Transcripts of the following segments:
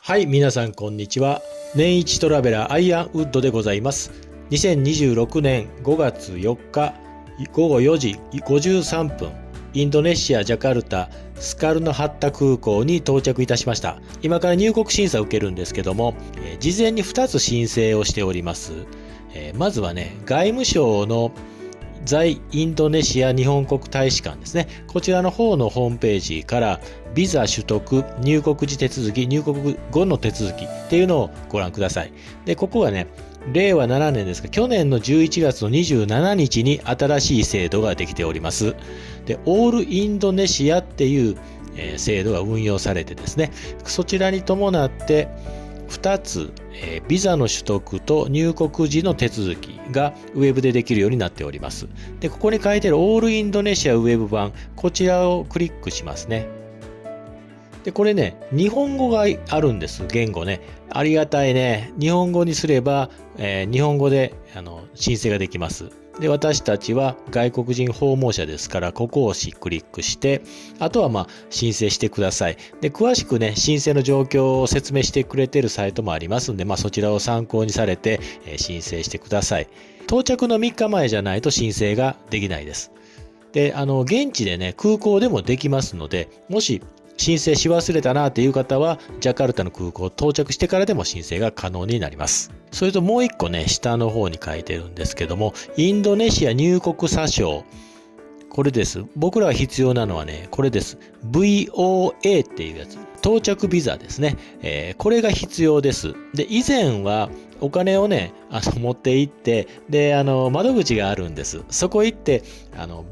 はい、皆さんこんにちは。年一トラベラーアイアンウッドでございます。2026年5月4日午後4時53分、インドネシア・ジャカルタスカルノハッタ空港に到着いたしました。今から入国審査を受けるんですけども、事前に2つ申請をしております。まずはね、外務省の在インドネシア日本国大使館ですね。こちらの方のホームページからビザ取得、入国時手続き、入国後の手続きっていうのをご覧ください。で、ここはね、令和7年ですが、去年の11月の27日に新しい制度ができております。で、オールインドネシアっていう制度が運用されてですね、そちらに伴って2つ、ビザの取得と入国時の手続きがウェブでできるようになっております。で、ここに書いてあるオールインドネシアウェブ版、こちらをクリックしますね。で、これね、日本語があるんです、言語ね。ありがたいね。日本語にすれば、日本語で申請ができます。で、私たちは外国人訪問者ですから、ここをクリックして、あとは申請してください。で、詳しくね、申請の状況を説明してくれているサイトもありますんで、そちらを参考にされて、申請してください。到着の3日前じゃないと申請ができないです。で、現地でね、空港でもできますので、もし申請し忘れたなっていう方は、ジャカルタの空港到着してからでも申請が可能になります。それともう一個ね、下の方に書いてるんですけども、インドネシア入国査証。これです。僕らが必要なのはね、これです。VOA っていうやつ。到着ビザですね。これが必要です。で、以前はお金をね、持って行って、で、窓口があるんです。そこ行って、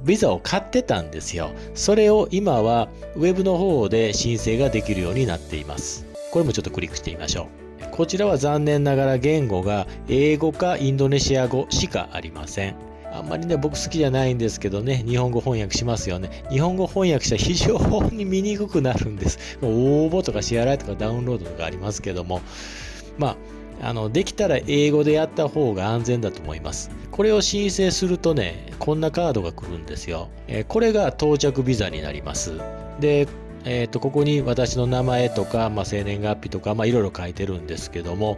ビザを買ってたんですよ。それを今はウェブの方で申請ができるようになっています。これもちょっとクリックしてみましょう。こちらは残念ながら言語が英語かインドネシア語しかありません。あんまりね、僕好きじゃないんですけどね、日本語翻訳しますよね。日本語翻訳したら非常に見にくくなるんです。応募とか支払いとかダウンロードとかありますけども、できたら英語でやった方が安全だと思います。これを申請するとね、こんなカードが来るんですよ。これが到着ビザになります。で、ここに私の名前とか、生年月日とか、いろいろ書いてるんですけども、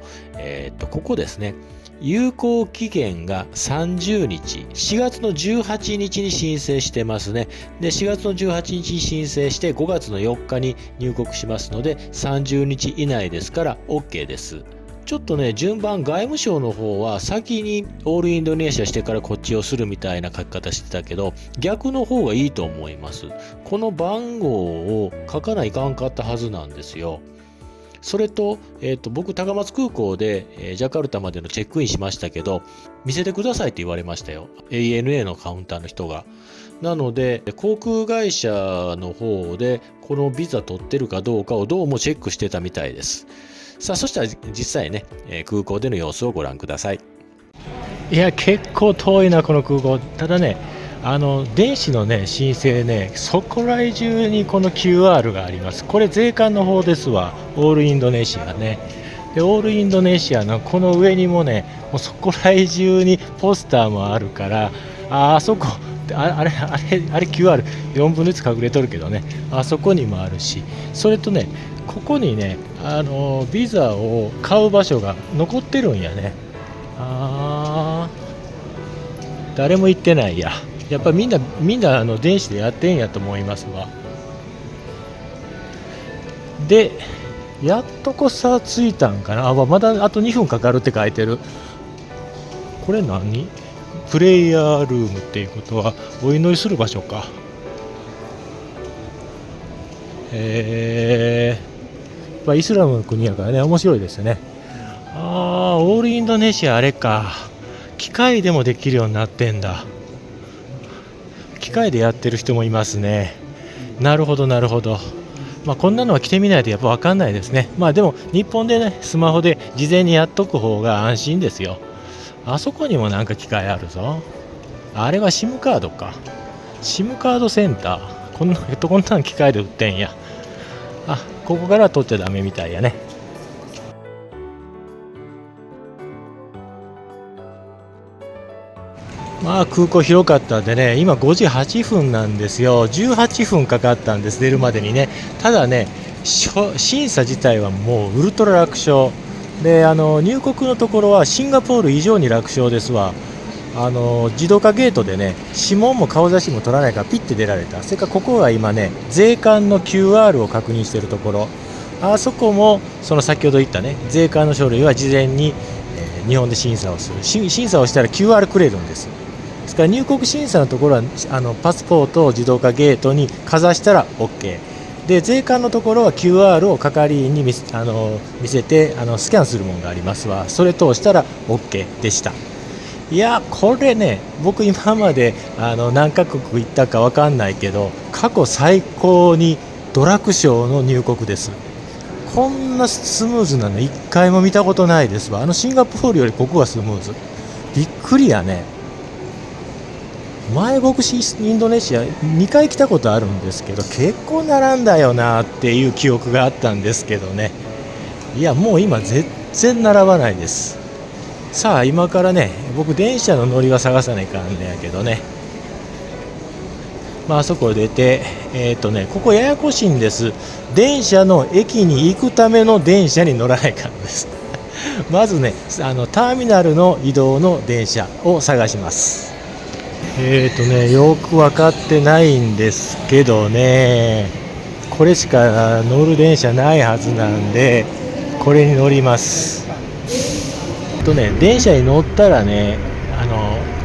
ここですね。有効期限が30日、4月の18日に申請してますね。で、4月の18日に申請して5月の4日に入国しますので、30日以内ですから OK です。ちょっとね、順番、外務省の方は先にオールインドネシアしてからこっちをするみたいな書き方してたけど、逆の方がいいと思います。この番号を書かないかんかったはずなんですよ。それと、僕、高松空港で、ジャカルタまでのチェックインしましたけど、見せてくださいって言われましたよ。ANA のカウンターの人が。なので、航空会社の方で、このビザ取ってるかどうかをどうもチェックしてたみたいです。さあ、そしたら実際ね、空港での様子をご覧ください。いや、結構遠いな、この空港。ただね、電子のね、申請ね、そこら中にこの QR があります。これ税関の方ですわ。オールインドネシアね。で、オールインドネシアのこの上にもね、もうそこら中にポスターもあるから、あそこ、あれ QR4 分の1隠れとるけどね、あそこにもあるし、それとね、ここにね、ビザを買う場所が残ってるんやね。誰も行ってないや。やっぱりみんな電子でやってんやと思いますわ。で、やっとこさ着いたんかな。まだあと2分かかるって書いてる。これ何？プレイヤールームっていうことはお祈りする場所か。イスラムの国やからね、面白いですね。オールインドネシアあれか。機械でもできるようになってんだ。機械でやってる人もいますね。なるほどなるほど。こんなのは着てみないとやっぱ分かんないですね。でも日本でね、スマホで事前にやっとく方が安心ですよ。あそこにもなんか機械あるぞ。あれは SIM カードか。SIM カードセンター。こんなの機械で売ってんや。ここから取っちゃダメみたいやね。空港広かったんでね、今5時8分なんですよ。18分かかったんです、出るまでにね。ただね、審査自体はもうウルトラ楽勝で、入国のところはシンガポール以上に楽勝ですわ。自動化ゲートでね、指紋も顔写真も取らないからピッて出られた。それからここは今ね、税関の QR を確認しているところ、あそこもその先ほど言ったね、税関の書類は事前に、日本で審査をする。審査をしたら QR くれるんです。ですから入国審査のところはパスポートを自動化ゲートにかざしたら OK で、税関のところは QR を係員に見せてスキャンするものがありますわ。それ通したら OK でした。いやこれね、僕今まで何カ国行ったか分かんないけど、過去最高にドラク賞の入国です。こんなスムーズなの1回も見たことないですわ。シンガポールよりここがスムーズ。びっくりやね。前僕インドネシア2回来たことあるんですけど、結構並んだよなっていう記憶があったんですけどね。いやもう今全然並ばないです。さあ今からね、僕電車の乗りは探さないかんねやけどね、あそこ出てここややこしいんです。電車の駅に行くための電車に乗らないかんですまずねターミナルの移動の電車を探します。よく分かってないんですけどね、これしか乗る電車ないはずなんでこれに乗ります。電車に乗ったらね、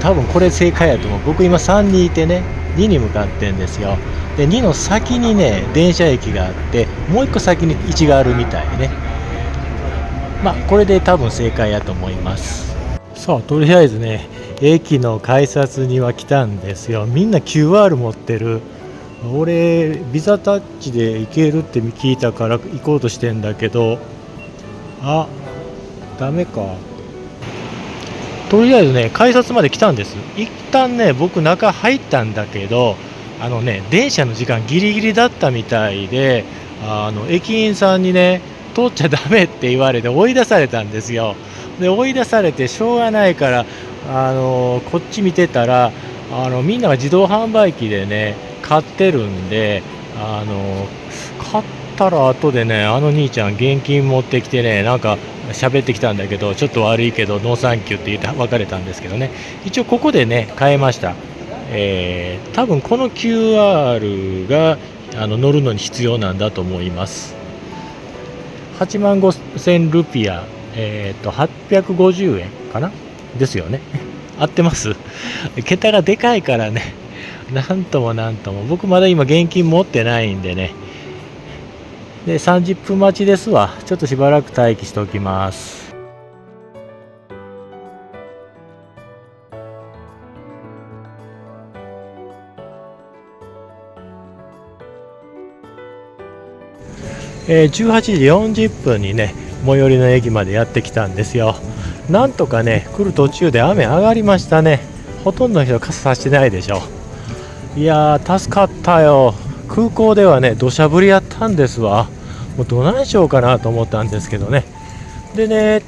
多分これ正解やと思う。僕今3にいてね、2に向かってんですよ。で2の先にね電車駅があって、もう1個先に1があるみたいね。これで多分正解やと思います。さあとりあえずね、駅の改札には来たんですよ。みんな QR 持ってる。俺ビザタッチで行けるって聞いたから行こうとしてんだけど、ダメか。とりあえずね改札まで来たんです。一旦ね僕中入ったんだけど、電車の時間ギリギリだったみたいで、駅員さんにね通っちゃダメって言われて追い出されたんですよ。で追い出されてしょうがないからこっち見てたらみんなが自動販売機でね買ってるんで、買ったら後でね兄ちゃん現金持ってきてね、なんか喋ってきたんだけど、ちょっと悪いけどノーサンキューって言って別れたんですけどね。一応ここでね買えました。多分この QR が乗るのに必要なんだと思います。85,000ルピア、850円かなですよね合ってます。桁がでかいからね、なんとも僕まだ今現金持ってないんでね。で30分待ちですわ。ちょっとしばらく待機しておきます。18時40分にね最寄りの駅までやってきたんですよ。なんとかね来る途中で雨上がりましたね。ほとんどの人傘さしてないでしょ。いやー助かったよ。空港ではね土砂降りやったんですわ。もうどないしようかなと思ったんですけどね。でね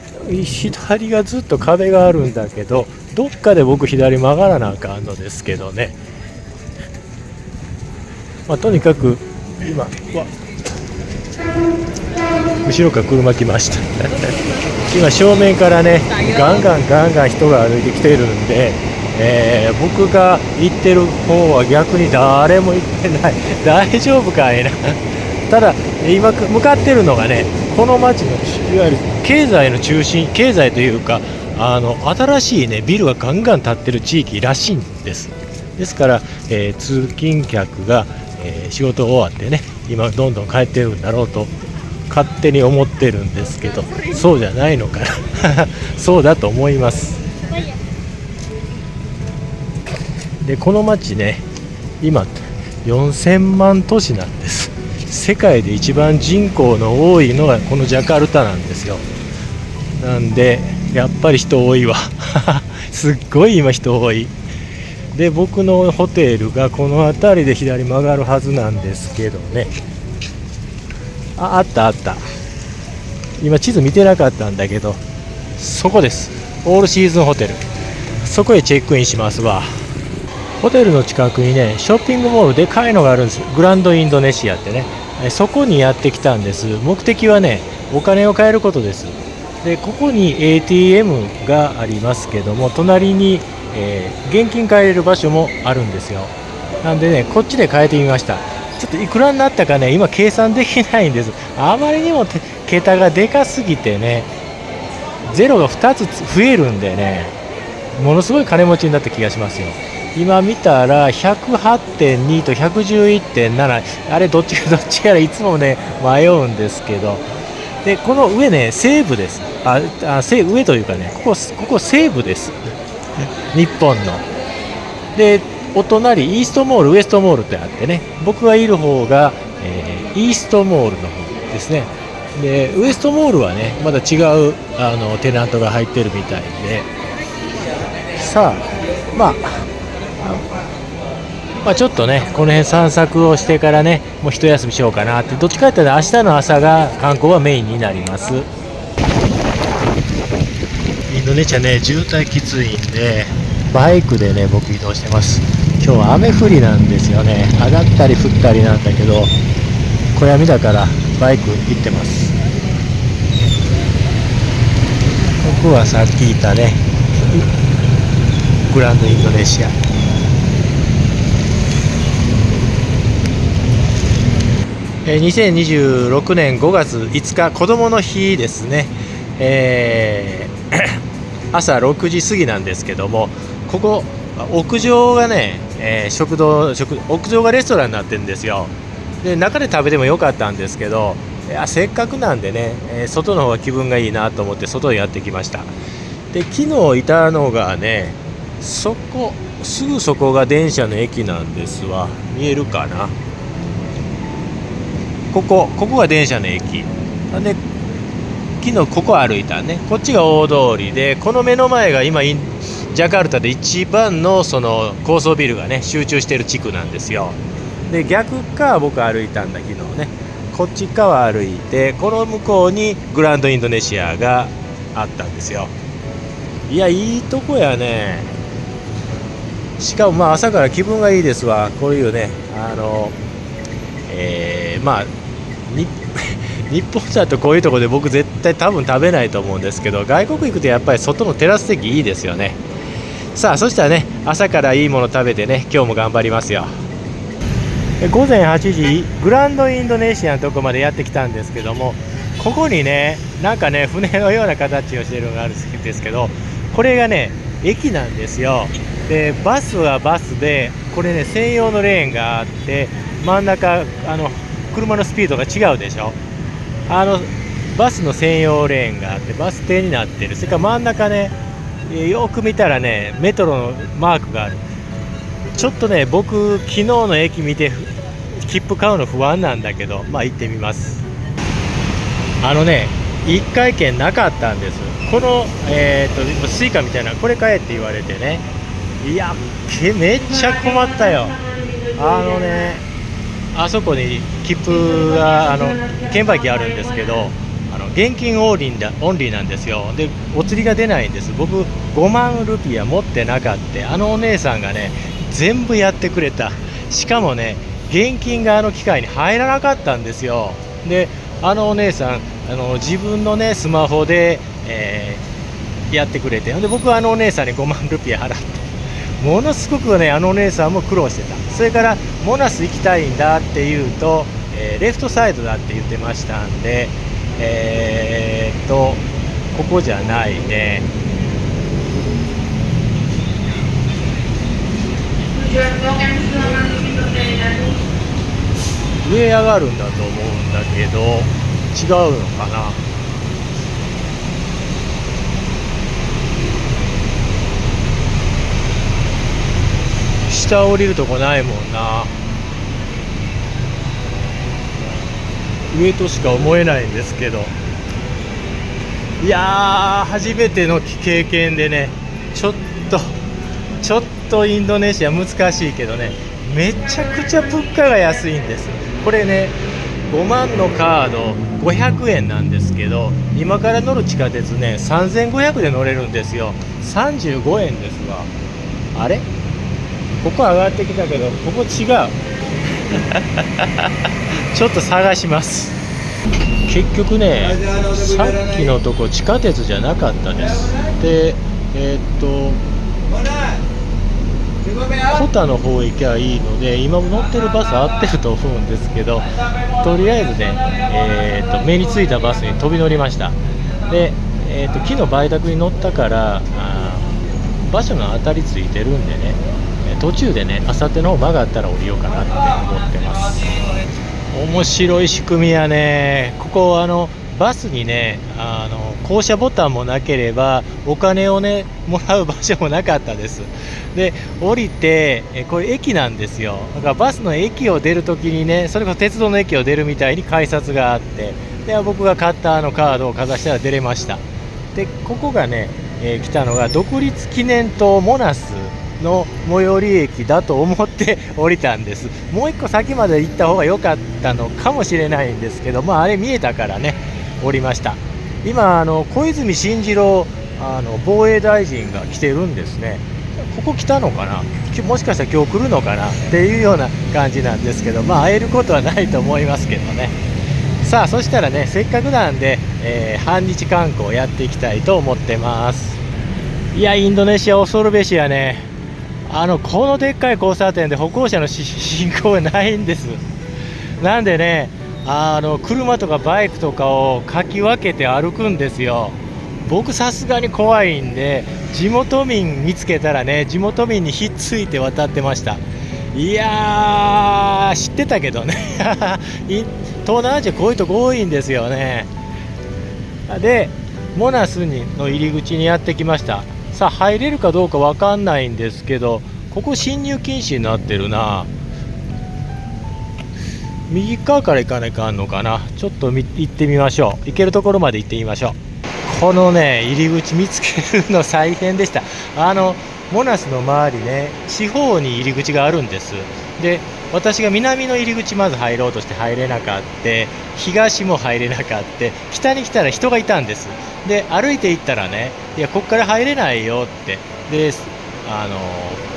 左がずっと壁があるんだけど、どっかで僕左曲がらなあかんのですけどね。とにかく今後ろから車来ました今正面からねガンガン人が歩いてきてるんで、僕が行ってる方は逆に誰も行ってない大丈夫かいなただ今向かってるのがね、この町のいわゆる経済の中心、経済というか新しいねビルがガンガン建ってる地域らしいんです。ですから、通勤客が、仕事終わってね今どんどん帰ってるんだろうと勝手に思ってるんですけど、そうじゃないのかなそうだと思います。でこの町ね今4000万都市なんです。世界で一番人口の多いのがこのジャカルタなんですよ。なんでやっぱり人多いわすっごい今人多い。で僕のホテルがこの辺りで左曲がるはずなんですけどね。あった今地図見てなかったんだけど、そこです。オールシーズンホテル。そこへチェックインしますわ。ホテルの近くにねショッピングモールでかいのがあるんです。グランドインドネシアってね、そこにやってきたんです。目的はね、お金を変えることです。でここに ATM がありますけども、隣に、現金変えれる場所もあるんですよ。なんでね、こっちで変えてみました。ちょっといくらになったかね、今計算できないんです。あまりにも桁がでかすぎてね、ゼロが2つ増えるんでね、ものすごい金持ちになった気がしますよ。今見たら 108.2 と 111.7、 あれどっちかどっちからいつもね迷うんですけど、でこの上ね西部です。上というかね、ここ西部です日本の。でお隣イーストモール、ウエストモールってあってね、僕がいる方が、イーストモールの方ですね。でウエストモールはねまだ違うテナントが入ってるみたいで、さあまあちょっとねこの辺散策をしてからね、もう一休みしようかなって。どっちかっていうと明日の朝が観光はメインになります。インドネシアね渋滞きついんでバイクでね僕移動してます。今日は雨降りなんですよね。上がったり降ったりなんだけど、小闇だからバイク行ってます。僕はさっき言ったねグランドインドネシア。2026年5月5日子どもの日ですね。朝6時過ぎなんですけども、ここ屋上がね、屋上がレストランになってるんですよ。で中で食べてもよかったんですけど、せっかくなんでね、外の方が気分がいいなと思って外にやってきました。で昨日いたのがね、すぐそこが電車の駅なんですわ。見えるかな。ここが電車の駅で、昨日ここ歩いたね。こっちが大通りで、この目の前が今ジャカルタで一番のその高層ビルがね集中している地区なんですよ。で逆側僕歩いたんだ昨日ね。こっち側歩いて、この向こうにグランドインドネシアがあったんですよ。いやいいとこやね。しかも朝から気分がいいですわ。こういうね日本だとこういうとこで僕絶対多分食べないと思うんですけど、外国行くとやっぱり外のテラス席いいですよね。さあそしたらね、朝からいいもの食べてね、今日も頑張りますよ。午前8時グランドインドネシアのとこまでやってきたんですけども、ここにねなんかね船のような形をしているのがあるんですけど、これがね駅なんですよ。でバスはバスで、これね専用のレーンがあって、真ん中車のスピードが違うでしょ。バスの専用レーンがあってバス停になってる。それから真ん中ね、よく見たらねメトロのマークがある。ちょっとね僕昨日の駅見て切符買うの不安なんだけど、行ってみます。1回券なかったんです。このスイカみたいなこれ買えって言われてね、いやめっちゃ困ったよ。あそこに切符が券売機あるんですけど、現金オンリーなんですよ。でお釣りが出ないんです。僕5万ルピア持ってなかった。お姉さんがね全部やってくれた。しかもね現金が機械に入らなかったんですよ。でお姉さん自分のねスマホで、やってくれて、で僕はお姉さんに5万ルピア払って、ものすごくねお姉さんも苦労してた。それからモナス行きたいんだって言うと、レフトサイドだって言ってましたんで、ここじゃないね。上上がるんだと思うんだけど違うのかな。下降りるとこないもんな。上としか思えないんですけど、いやー初めての経験でね、ちょっとインドネシア難しいけどね、めちゃくちゃ物価が安いんです。これね5万のカード500円なんですけど、今から乗る地下鉄ね3500で乗れるんですよ。35円ですわ。あれここ上がってきたけどここ違う。ちょっと探します。結局ね、さっきのとこ地下鉄じゃなかったです。で、コタの方へ行きゃいいので、今乗ってるバス合ってると思うんですけど、とりあえずね、目についたバスに飛び乗りました。で、昨日売宅に乗ったから場所が当たりついてるんでね、途中でね、あさっての方曲がったら降りようかなって思ってます。面白い仕組みやね。ここバスにね、降車ボタンもなければお金をねもらう場所もなかったです。で降りてこれ駅なんですよ。だからバスの駅を出るときにね、それこそ鉄道の駅を出るみたいに改札があって、で僕が買ったカードをかざしたら出れました。でここがね、来たのが独立記念塔モナスの最寄り駅だと思って降りたんです。もう一個先まで行った方が良かったのかもしれないんですけど、あれ見えたからね降りました。今小泉進次郎防衛大臣が来てるんですね。ここ来たのかな、もしかしたら今日来るのかなっていうような感じなんですけど、会えることはないと思いますけどね。さあそしたらね、せっかくなんで、半日観光やっていきたいと思ってます。いやインドネシア恐るべしやね。このでっかい交差点で歩行者の進行がないんです。なんでね、車とかバイクとかをかき分けて歩くんですよ。僕さすがに怖いんで、地元民見つけたらね、地元民にひっついて渡ってました。いやー知ってたけどね東南アジアこういうとこ多いんですよね。でモナスの入り口にやってきました。さあ入れるかどうかわかんないんですけど、ここ進入禁止になってるな。右側から行かないかんのかな。ちょっと行ってみましょう。行けるところまで行ってみましょう。このね入り口見つけるの大変でした。モナスの周りね、四方に入り口があるんです。で私が南の入り口まず入ろうとして入れなかった、東も入れなかった、北に来たら人がいたんです。で歩いて行ったらね、いやこっから入れないよって。で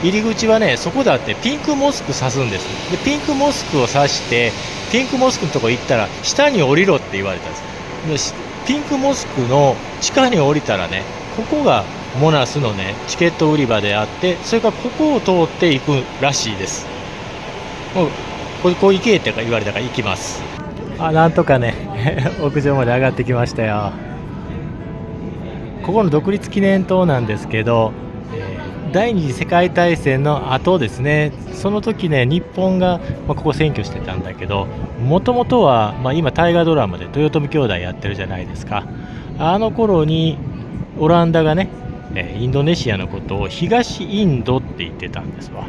入り口はねそこだってピンクモスク指すんです。でピンクモスクを指して、ピンクモスクのとこ行ったら下に降りろって言われたんです。でピンクモスクの地下に降りたらね、ここがモナスのねチケット売り場であって、それからここを通っていくらしいです。もうこう行けって言われたから行きます。なんとかね屋上まで上がってきましたよ。ここの独立記念塔なんですけど、第二次世界大戦の後ですね、その時ね日本が、ここ占拠してたんだけど、もともとは、今大河ドラマで豊臣兄弟やってるじゃないですか。あの頃にオランダがね、インドネシアのことを東インドって言ってたんですわ。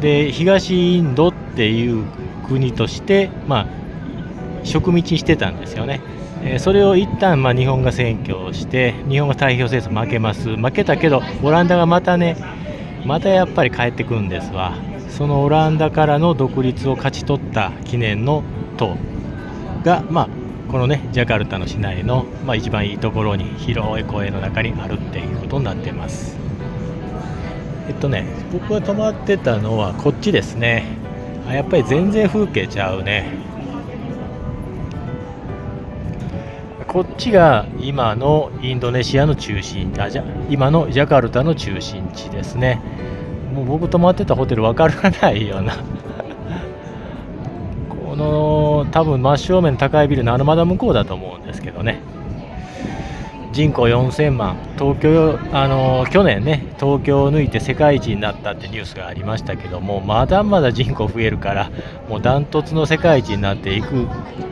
で東インドっていう国として、植民地にしてたんですよね。それを一旦日本が占拠して、日本が太平洋戦争負けたけど、オランダがまたやっぱり帰ってくるんですわ。そのオランダからの独立を勝ち取った記念の塔が、このねジャカルタの市内の、一番いいところに、広い公園の中にあるっていうことになってます。僕が泊まってたのはこっちですね。やっぱり全然風景ちゃうね。こっちが今のインドネシアの中心、今のジャカルタの中心地ですね。もう僕泊まってたホテルわからないよなこの多分真正面の高いビルのまだ向こうだと思うんですけどね。人口4000万、東京去年ね東京を抜いて世界一になったってニュースがありましたけども、まだまだ人口増えるから、もうダントツの世界一になっていく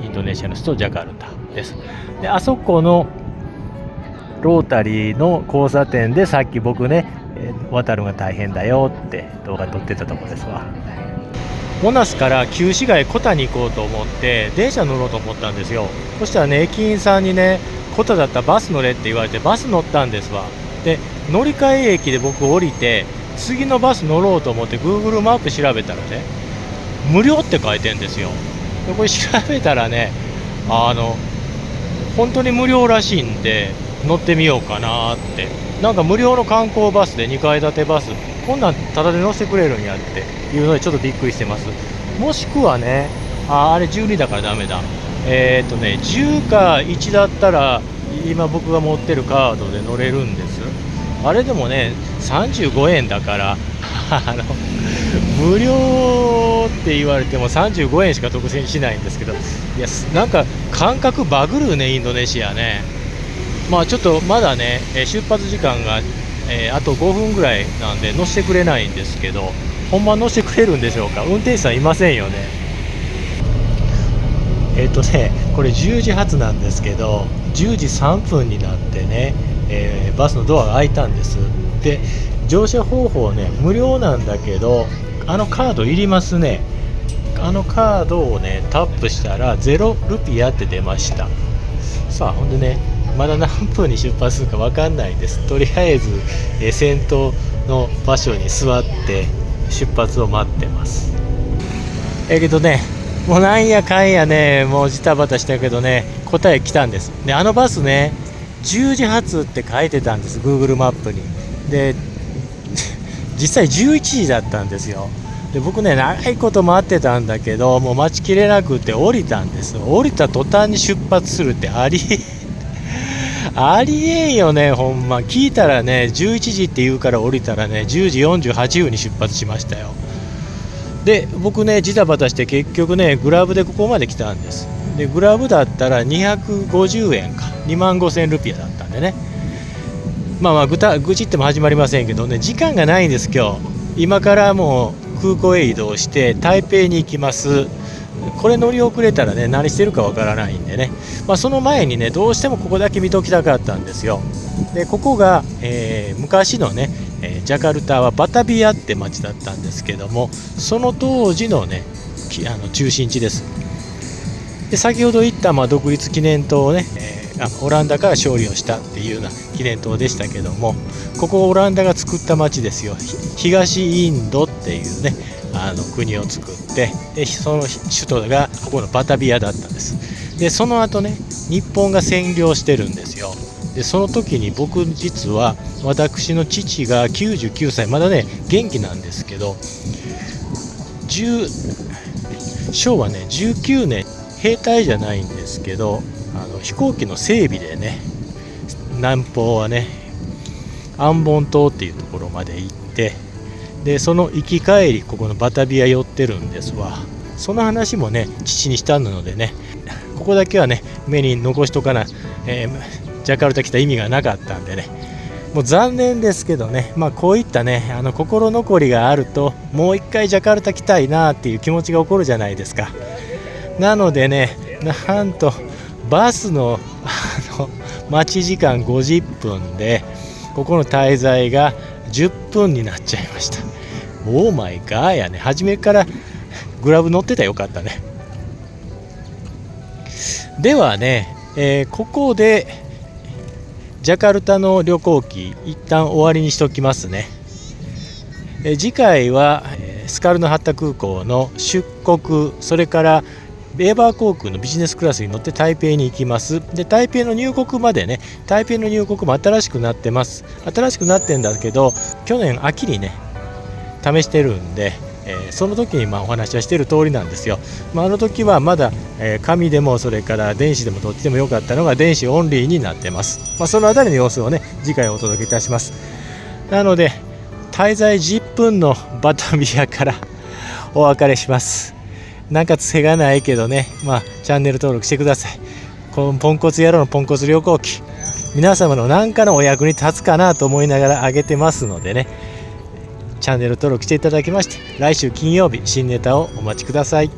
インドネシアの首都ジャカルタです。であそこのロータリーの交差点でさっき僕ね渡るのが大変だよって動画撮ってたとこですわ。モナスから旧市街コタに行こうと思って電車乗ろうと思ったんですよ。そしたらね駅員さんにね、コタだったらバス乗れって言われてバス乗ったんですわ。で乗り換え駅で僕降りて、次のバス乗ろうと思って Google マップ調べたらね、無料って書いてんですよ。でこれ調べたらね、本当に無料らしいんで乗ってみようかなって。なんか無料の観光バスで2階建てバス、こんなんタダで乗せてくれるんやっていうのでちょっとびっくりしてます。もしくはね、あれ12だからダメだ。10か1だったら今僕が持ってるカードで乗れるんです。あれでもね35円だから無料って言われても35円しか得しないんですけど、いやなんか感覚バグるねインドネシアね。まあちょっとまだね出発時間が、あと5分ぐらいなんで乗せてくれないんですけど、ほんま乗せてくれるんでしょうか。運転手さんいませんよね。これ10時発なんですけど、10時3分になってね、バスのドアが開いたんです。で、乗車方法ね、無料なんだけど、あのカードいりますね。あのカードをね、タップしたら0ルピアって出ました。さあ、ほんでね、まだ何分に出発するか分かんないです。とりあえず、先頭の場所に座って出発を待ってます。けどね、もうなんやかんやね、もうジタバタしたけどね、答え来たんです。で、あのバスね、10時発って書いてたんです、Google マップに。で、実際11時だったんですよ。で、僕ね、長いこと待ってたんだけど、もう待ちきれなくて降りたんです。降りた途端に出発するってありえんよね、ほんま。聞いたらね、11時って言うから降りたらね、10時48分に出発しましたよ。で、僕ね、ジタバタして結局ね、グラブでここまで来たんです。で、グラブだったら250円か、25000ルピアだったんでね。まあまあ、愚痴っても始まりませんけどね、時間がないんです、今日。今からもう空港へ移動して、台北に行きます。これ乗り遅れたらね、何してるかわからないんでね。まあ、その前にね、どうしてもここだけ見ときたかったんですよ。で、ここが、昔のね、ジャカルタはバタビアって町だったんですけども、その当時のね中心地です。で、先ほど言った、独立記念塔をね、オランダから勝利をしたっていうような記念塔でしたけども、ここオランダが作った町ですよ。東インドっていうね国を作って、でその首都がここのバタビアだったんです。でその後ね、日本が占領してるんですよ。でその時に僕実は私の父が99歳、まだね元気なんですけど、昭和ね19年兵隊じゃないんですけど、飛行機の整備でね、南方はねアンボン島っていうところまで行って、でその行き帰りここのバタビア寄ってるんですわ。その話もね父にしたのでね、ここだけはね目に残しとかな、ジャカルタ来た意味がなかったんでね、もう残念ですけどね、こういったね心残りがあると、もう一回ジャカルタ来たいなっていう気持ちが起こるじゃないですか。なのでね、なんとバスの待ち時間50分でここの滞在が10分になっちゃいました。オーマイガーやね。初めからグラブ乗ってたらよかったね。ではね、ここでジャカルタの旅行記一旦終わりにしときますね。次回はスカルノハッタ空港の出国、それからエーバー航空のビジネスクラスに乗って台北に行きます。で台北の入国までね、台北の入国も新しくなってます。新しくなってんだけど、去年秋にね試してるんで、その時にお話はしてる通りなんですよ。あの時はまだ、紙でもそれから電子でもどっちでもよかったのが電子オンリーになってます。そのあたりの様子をね次回お届けいたします。なので滞在10分のバタビアからお別れします。なんか癖がないけどね、チャンネル登録してください。このポンコツ野郎のポンコツ旅行記、皆様の何かのお役に立つかなと思いながら上げてますのでね、チャンネル登録していただきまして、来週金曜日新ネタをお待ちください。